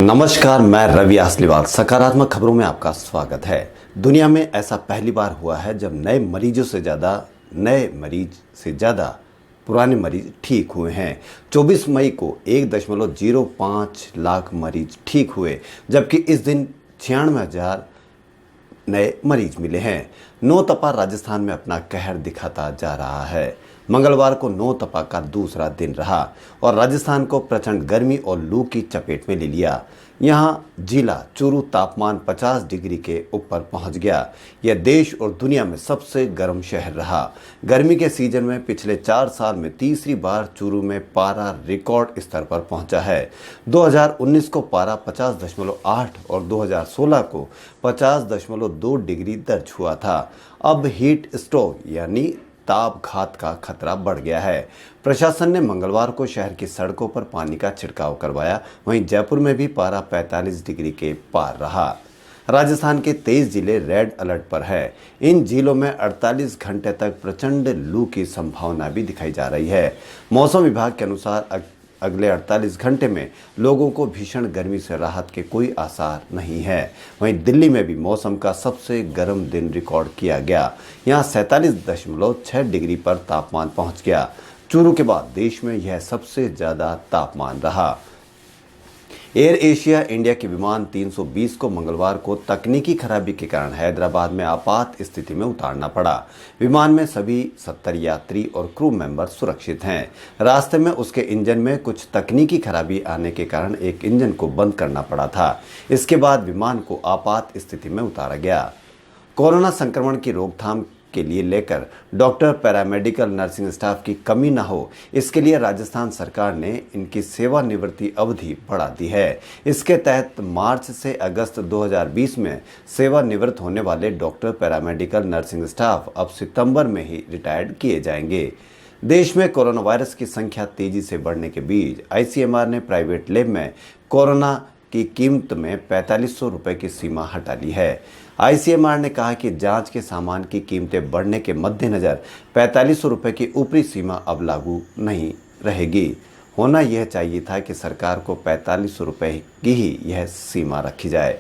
नमस्कार, मैं रवि आसलीवाल। सकारात्मक खबरों में आपका स्वागत है। दुनिया में ऐसा पहली बार हुआ है जब नए मरीज से ज़्यादा पुराने मरीज ठीक हुए हैं। 24 मई को 1.05 लाख मरीज ठीक हुए, जबकि इस दिन 96,000 नए मरीज मिले हैं। नौ तपा राजस्थान में अपना कहर दिखाता जा रहा है। मंगलवार को नौ तपा का दूसरा दिन रहा और राजस्थान को प्रचंड गर्मी और लू की चपेट में ले लिया। यहां जिला चूरू तापमान 50 डिग्री के ऊपर पहुंच गया। यह देश और दुनिया में सबसे गर्म शहर रहा। गर्मी के सीजन में पिछले 4 साल में तीसरी बार चूरू में पारा रिकॉर्ड स्तर पर पहुंचा है। 2019 को पारा 50.8 और 2016 को 50.2 डिग्री दर्ज हुआ था। अब हीट स्ट्रोक यानी ताप घात का खतरा बढ़ गया है। प्रशासन ने मंगलवार को शहर की सड़कों पर पानी का छिड़काव करवाया। वहीं जयपुर में भी पारा 45 डिग्री के पार रहा। राजस्थान के 23 जिले रेड अलर्ट पर है। इन जिलों में 48 घंटे तक प्रचंड लू की संभावना भी दिखाई जा रही है। मौसम विभाग के अनुसार अगले 48 घंटे में लोगों को भीषण गर्मी से राहत के कोई आसार नहीं है। वहीं दिल्ली में भी मौसम का सबसे गर्म दिन रिकॉर्ड किया गया। यहां 47.6 डिग्री पर तापमान पहुंच गया। चूरू के बाद देश में यह सबसे ज़्यादा तापमान रहा। एयर एशिया इंडिया के विमान 320 को मंगलवार को तकनीकी खराबी के कारण हैदराबाद में आपात स्थिति में उतारना पड़ा। विमान में सभी 70 यात्री और क्रू मेंबर सुरक्षित हैं। रास्ते में उसके इंजन में कुछ तकनीकी खराबी आने के कारण एक इंजन को बंद करना पड़ा था। इसके बाद विमान को आपात स्थिति में उतारा गया। कोरोना संक्रमण की रोकथाम के लिए लेकर डॉक्टर, पैरामेडिकल, नर्सिंग स्टाफ की कमी न हो, इसके लिए राजस्थान सरकार ने इनकी सेवानिवृत्ति अवधि बढ़ा दी है। इसके तहत मार्च से अगस्त 2020 में सेवानिवृत्त होने वाले डॉक्टर, पैरामेडिकल, नर्सिंग स्टाफ अब सितंबर में ही रिटायर्ड किए जाएंगे। देश में कोरोना वायरस की संख्या तेजी से बढ़ने के बीच आईसीएमआर ने प्राइवेट लैब में कोरोना की कीमत में 4500 रुपये की सीमा हटा ली है। आईसीएमआर ने कहा कि जांच के सामान की कीमतें बढ़ने के मद्देनज़र 4500 रुपये की ऊपरी सीमा अब लागू नहीं रहेगी। होना यह चाहिए था कि सरकार को 4500 रुपये की ही यह सीमा रखी जाए।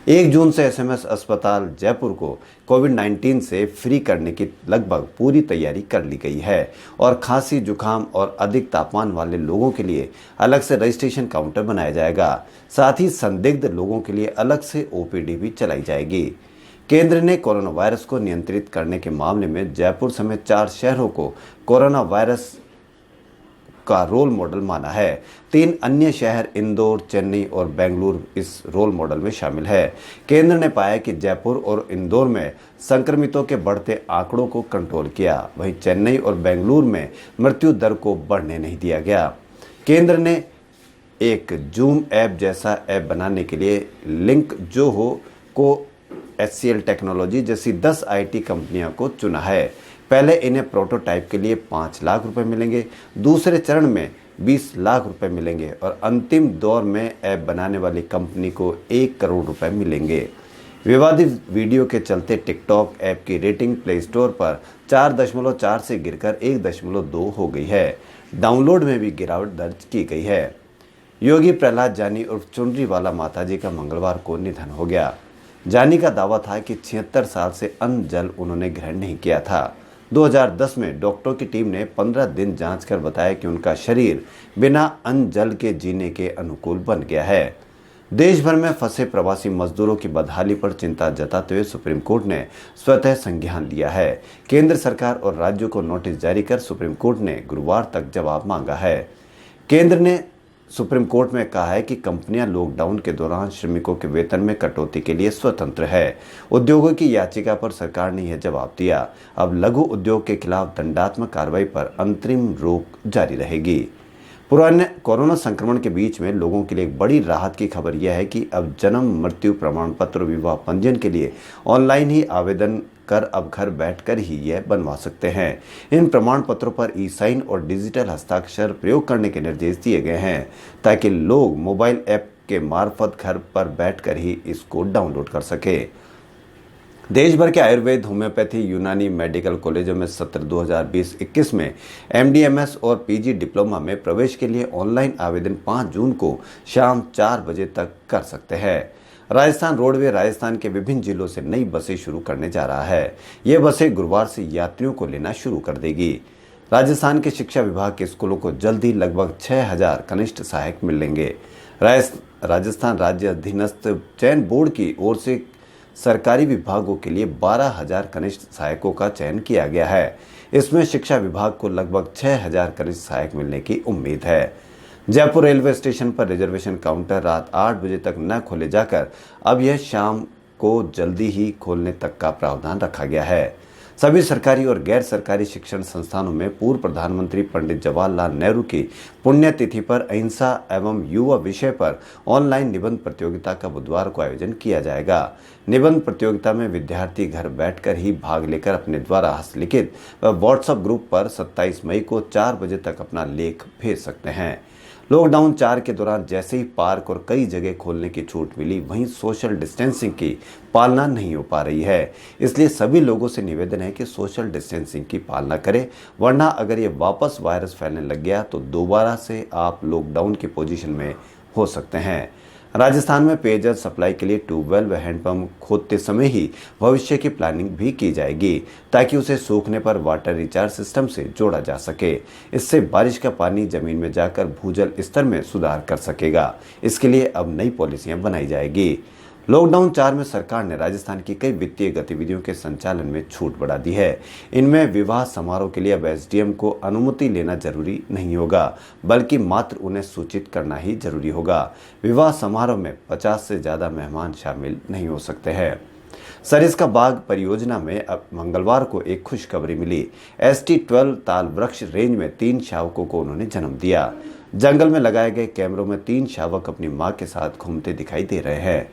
1 जून से एसएमएस अस्पताल जयपुर को कोविड-19 से फ्री करने की लगभग पूरी तैयारी कर ली गई है और खांसी, जुकाम और अधिक तापमान वाले लोगों के लिए अलग से रजिस्ट्रेशन काउंटर बनाया जाएगा। साथ ही संदिग्ध लोगों के लिए अलग से ओपीडी भी चलाई जाएगी। केंद्र ने कोरोना वायरस को नियंत्रित करने के मामले में जयपुर समेत 4 शहरों को कोरोना वायरस का रोल मॉडल माना है। 3 अन्य शहर इंदौर, चेन्नई और बेंगलुरु इस रोल मॉडल में शामिल है। केंद्र ने पाया कि जयपुर और इंदौर में संक्रमितों के बढ़ते आंकड़ों को कंट्रोल किया। वहीं चेन्नई और बेंगलुरु में मृत्यु दर को बढ़ने नहीं दिया गया। केंद्र ने एक जूम ऐप जैसा ऐप बनाने के लिए लिंक जो हो को HCL टेक्नोलॉजी जैसी 10 IT कंपनियों को चुना है। पहले इन्हें प्रोटोटाइप के लिए 5 लाख रुपए मिलेंगे, दूसरे चरण में 20 लाख रुपए मिलेंगे और अंतिम दौर में ऐप बनाने वाली कंपनी को 1 करोड़ रुपए मिलेंगे। विवादित वीडियो के चलते टिकटॉक ऐप की रेटिंग प्ले स्टोर पर 4.4 से गिरकर 1.2 हो गई है। डाउनलोड में भी गिरावट दर्ज की गई है। योगी प्रहलाद जानी उर्फ चुनरी वाला माताजी का मंगलवार को निधन हो गया। जानी का दावा था कि 76 साल से अन्न जल उन्होंने ग्रहण नहीं किया था। 2010 में डॉक्टरों की टीम ने 15 दिन जांच कर बताया कि उनका शरीर बिना अन्न जल के जीने के अनुकूल बन गया है। देश भर में फंसे प्रवासी मजदूरों की बदहाली पर चिंता जताते हुए सुप्रीम कोर्ट ने स्वतः संज्ञान लिया है। केंद्र सरकार और राज्यों को नोटिस जारी कर सुप्रीम कोर्ट ने गुरुवार तक जवाब मांगा है। केंद्र ने सुप्रीम कोर्ट में कहा है कि कंपनियां लॉकडाउन के दौरान श्रमिकों के वेतन में कटौती के लिए स्वतंत्र है। उद्योगों की याचिका पर सरकार ने यह जवाब दिया। अब लघु उद्योग के खिलाफ दंडात्मक कार्रवाई पर अंतरिम रोक जारी रहेगी। पुराने कोरोना संक्रमण के बीच में लोगों के लिए एक बड़ी राहत की खबर यह है कि अब जन्म, मृत्यु प्रमाण पत्र और विवाह पंजीयन के लिए ऑनलाइन ही आवेदन कर अब घर बैठकर ही यह बनवा सकते हैं। इन प्रमाण पत्रों पर ई-साइन और डिजिटल हस्ताक्षर प्रयोग करने के निर्देश दिए गए हैं ताकि लोग मोबाइल ऐप के मार्फत घर पर बैठकर ही इसको डाउनलोड कर सके। देश भर के आयुर्वेद, होम्योपैथी, यूनानी मेडिकल कॉलेजों में सत्र 2020-21 में एमडीएमएस और पीजी डिप्लोमा में प्रवेश के लिए ऑनलाइन आवेदन 5 जून को शाम 4 बजे तक कर सकते हैं। राजस्थान रोडवे राजस्थान के विभिन्न जिलों से नई बसें शुरू करने जा रहा है। ये बसें गुरुवार से यात्रियों को लेना शुरू कर देगी। राजस्थान के शिक्षा विभाग के स्कूलों को जल्द ही लगभग 6,000 कनिष्ठ सहायक मिलेंगे। राजस्थान राज्य अधीनस्थ चयन बोर्ड की ओर से सरकारी विभागों के लिए 12,000 कनिष्ठ सहायकों का चयन किया गया है। इसमें शिक्षा विभाग को लगभग 6,000 कनिष्ठ सहायक मिलने की उम्मीद है। जयपुर रेलवे स्टेशन पर रिजर्वेशन काउंटर रात 8 बजे तक न खोले जाकर अब यह शाम को जल्दी ही खोलने तक का प्रावधान रखा गया है। सभी सरकारी और गैर सरकारी शिक्षण संस्थानों में पूर्व प्रधानमंत्री पंडित जवाहरलाल नेहरू की पुण्यतिथि पर अहिंसा एवं युवा विषय पर ऑनलाइन निबंध प्रतियोगिता का बुधवार को आयोजन किया जाएगा। निबंध प्रतियोगिता में विद्यार्थी घर बैठकर ही भाग लेकर अपने द्वारा हस्तलिखित व व्हाट्सएप ग्रुप पर 27 मई को 4 बजे तक अपना लेख भेज सकते हैं। लॉकडाउन 4 के दौरान जैसे ही पार्क और कई जगह खोलने की छूट मिली, वहीं सोशल डिस्टेंसिंग की पालना नहीं हो पा रही है। इसलिए सभी लोगों से निवेदन है कि सोशल डिस्टेंसिंग की पालना करें, वरना अगर ये वापस वायरस फैलने लग गया तो दोबारा से आप लॉकडाउन की पोजीशन में हो सकते हैं। राजस्थान में पेयजल सप्लाई के लिए ट्यूबवेल व हैंडपंप खोदते समय ही भविष्य की प्लानिंग भी की जाएगी, ताकि उसे सूखने पर वाटर रिचार्ज सिस्टम से जोड़ा जा सके। इससे बारिश का पानी जमीन में जाकर भूजल स्तर में सुधार कर सकेगा। इसके लिए अब नई पॉलिसियां बनाई जाएगी। लॉकडाउन 4 में सरकार ने राजस्थान की कई वित्तीय गतिविधियों के संचालन में छूट बढ़ा दी है। इनमें विवाह समारोह के लिए अब एसडीएम को अनुमति लेना जरूरी नहीं होगा, बल्कि मात्र उन्हें सूचित करना ही जरूरी होगा। विवाह समारोह में 50 से ज्यादा मेहमान शामिल नहीं हो सकते हैं। सरिस्का बाग परियोजना में अब मंगलवार को एक खुशखबरी मिली। ST-12 ताल वृक्ष रेंज में 3 शावकों को उन्होंने जन्म दिया। जंगल में लगाए गए कैमरों में 3 शावक अपनी मां के साथ घूमते दिखाई दे रहे हैं।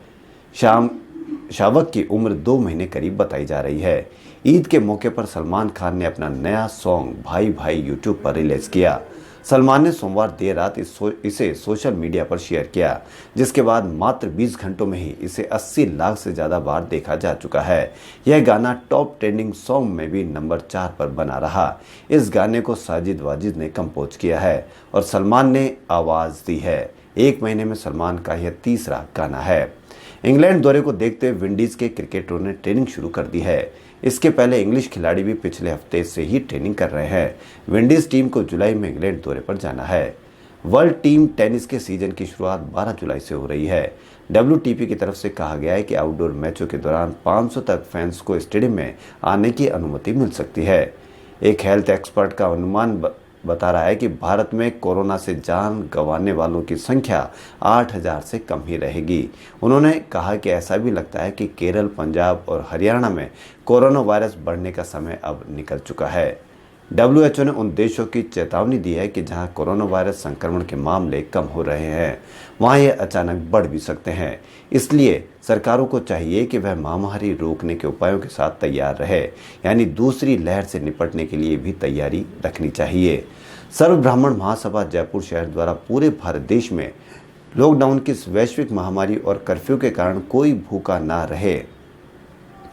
शावक की उम्र 2 महीने करीब बताई जा रही है। ईद के मौके पर सलमान खान ने अपना नया सॉन्ग भाई भाई यूट्यूब पर रिलीज किया। सलमान ने सोमवार देर रात इसे सोशल मीडिया पर शेयर किया, जिसके बाद मात्र 20 घंटों में ही इसे 80 लाख से ज़्यादा बार देखा जा चुका है। यह गाना टॉप ट्रेंडिंग सॉन्ग में भी नंबर 4 पर बना रहा। इस गाने को साजिद वाजिद ने कंपोज किया है और सलमान ने आवाज़ दी है। 1 महीने में सलमान का यह तीसरा गाना है। इंग्लैंड दौरे को देखते हुए विंडीज के क्रिकेटरों ने ट्रेनिंग शुरू कर दी है। इसके पहले इंग्लिश खिलाड़ी भी पिछले हफ्ते से ही ट्रेनिंग कर रहे हैं। विंडीज टीम को जुलाई में इंग्लैंड दौरे पर जाना है। वर्ल्ड टीम टेनिस के सीजन की शुरुआत 12 जुलाई से हो रही है। WTP की तरफ से कहा गया है कि आउटडोर मैचों के दौरान 500 तक फैंस को स्टेडियम में आने की अनुमति मिल सकती है। एक हेल्थ एक्सपर्ट का अनुमान बता रहा है कि भारत में कोरोना से जान गंवाने वालों की संख्या 8,000 से कम ही रहेगी। उन्होंने कहा कि ऐसा भी लगता है कि केरल, पंजाब और हरियाणा में कोरोना वायरस बढ़ने का समय अब निकल चुका है। WHO ने उन देशों की चेतावनी दी है कि जहां कोरोना वायरस संक्रमण के मामले कम हो रहे हैं, वहां ये अचानक बढ़ भी सकते हैं। इसलिए सरकारों को चाहिए कि वह महामारी रोकने के उपायों के साथ तैयार रहे, यानी दूसरी लहर से निपटने के लिए भी तैयारी रखनी चाहिए। सर्व ब्राह्मण महासभा जयपुर शहर द्वारा पूरे भारत देश में लॉकडाउन की इस वैश्विक महामारी और कर्फ्यू के कारण कोई भूखा ना रहे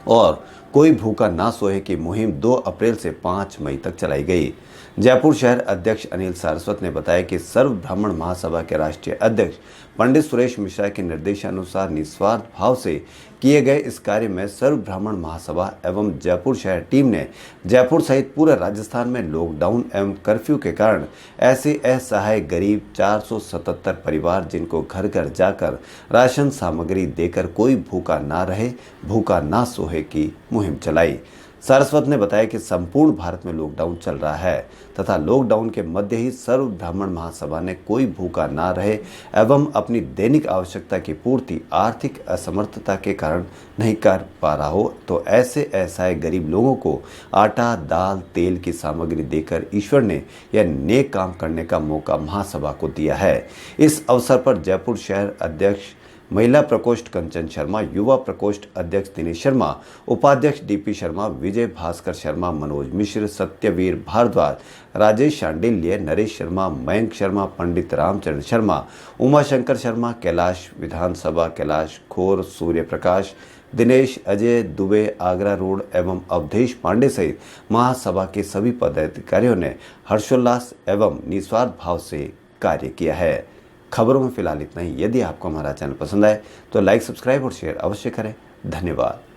और कोई भूखा ना सोए की मुहिम 2 अप्रैल से 5 मई तक चलाई गई। जयपुर शहर अध्यक्ष अनिल सारस्वत ने बताया कि सर्व ब्राह्मण महासभा के राष्ट्रीय अध्यक्ष पंडित सुरेश मिश्रा के निर्देशानुसार निस्वार्थ भाव से किए गए इस कार्य में सर्व ब्राह्मण महासभा एवं जयपुर शहर टीम ने जयपुर सहित पूरे राजस्थान में लॉकडाउन एवं कर्फ्यू के कारण ऐसे असहाय गरीब 477 परिवार जिनको घर घर जाकर राशन सामग्री देकर कोई भूखा ना रहे, भूखा ना सोए की मुहिम चलाई। सारस्वत ने बताया कि संपूर्ण भारत में लॉकडाउन चल रहा है तथा लॉकडाउन के मध्य ही सर्व ब्राह्मण महासभा ने कोई भूखा ना रहे एवं अपनी दैनिक आवश्यकता की पूर्ति आर्थिक असमर्थता के कारण नहीं कर पा रहा हो तो ऐसे असहाय गरीब लोगों को आटा, दाल, तेल की सामग्री देकर ईश्वर ने यह नेक काम करने का मौका महासभा को दिया है। इस अवसर पर जयपुर शहर अध्यक्ष महिला प्रकोष्ठ कंचन शर्मा, युवा प्रकोष्ठ अध्यक्ष दिनेश शर्मा, उपाध्यक्ष DP शर्मा, विजय भास्कर शर्मा, मनोज मिश्र, सत्यवीर भारद्वाज, राजेश शांडिल्य, नरेश शर्मा, मयंक शर्मा, पंडित रामचरण शर्मा, उमाशंकर शर्मा, कैलाश विधानसभा, कैलाश खोर, सूर्य प्रकाश, दिनेश अजय दुबे, आगरा रोड एवं अवधेश पांडे सहित महासभा के सभी पदाधिकारियों ने हर्षोल्लास एवं निस्वार्थ भाव से कार्य किया है। खबरों में फिलहाल इतना ही। यदि आपको हमारा चैनल पसंद आए तो लाइक, सब्सक्राइब और शेयर अवश्य करें। धन्यवाद।